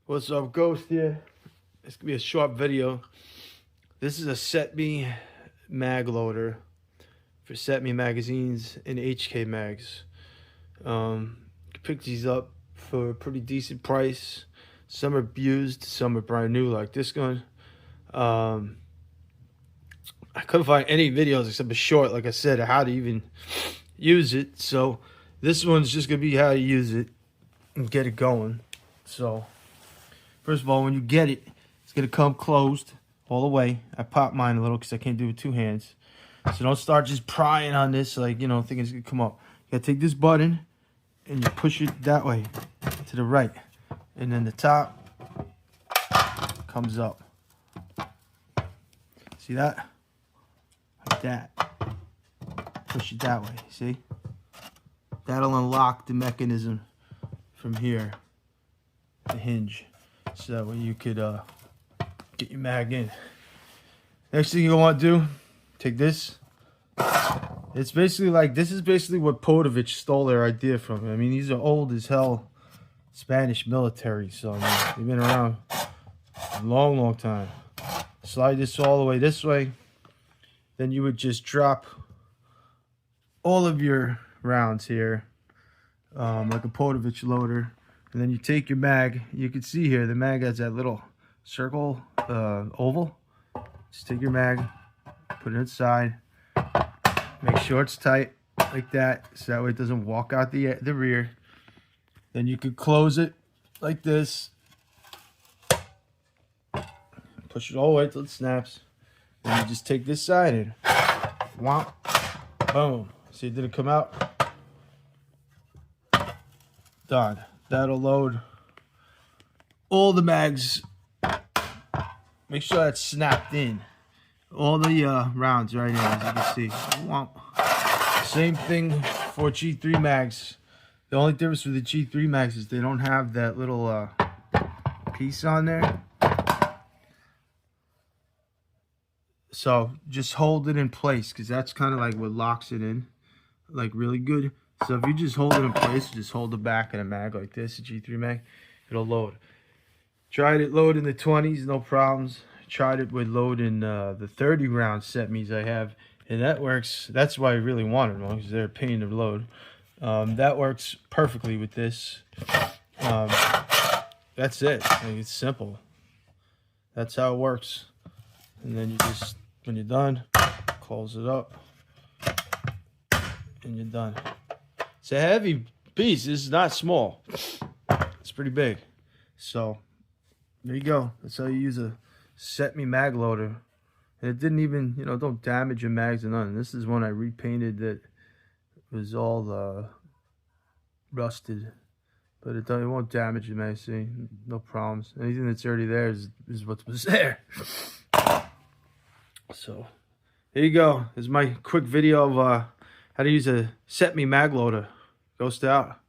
What's up, Ghost here? It's gonna be a short video. This is a Cetme mag loader for Cetme magazines and HK mags. You can pick these up for a pretty decent price. Some are used, some are brand new, like this gun. I couldn't find any videos except a short, like I said, of how to even use it. So this one's just gonna be how to use it and get it going. So first of all, when you get it, it's gonna come closed all the way. I popped mine a little because I can't do it with two hands. So don't start just prying on this, like, you know, thinking it's gonna come up. You gotta take this button and you push it that way to the right, and then the top comes up. See that? Like that. Push it that way. See? That'll unlock the mechanism from here, the hinge, so that way you could get your mag in. Next thing you'll want to do, take this. It's basically like, this is basically what Podovich stole their idea from. I mean, these are old as hell Spanish military, so I mean, they've been around a long, long time. Slide this all the way this way. Then you would just drop all of your rounds here, like a Podovich loader. And then you take your mag. You can see here, the mag has that little circle, oval. Just take your mag, put it inside. Make sure it's tight, like that, so that way it doesn't walk out the rear. Then you could close it like this. Push it all the way till it snaps. Then you just take this side and whomp, boom. See, it didn't come out? Done. That'll load all the mags. Make sure that's snapped in. All the rounds right here, as you can see. Whomp. Same thing for G3 mags. The only difference with the G3 mags is they don't have that little piece on there. So just hold it in place, because that's kind of like what locks it in, like really good. So if you just hold it in place, just hold the back of the mag like this, a G3 mag, it'll load. Tried it load in the 20s, no problems. Tried it with load in the 30 round Cetmes I have, and that works. That's why I really wanted one, because they're a pain to load. That works perfectly with this. That's it. Like, it's simple. That's how it works. And then you just, when you're done, close it up, and you're done. It's a heavy piece. This is not small. It's pretty big. So there you go. That's how you use a Cetme mag loader. And it didn't even, you know, don't damage your mags or nothing. This is one I repainted that was all rusted, but it won't damage your mag. See, no problems. Anything that's already there is what was there. So there you go. This is my quick video of how to use a Cetme mag loader. Ghost out.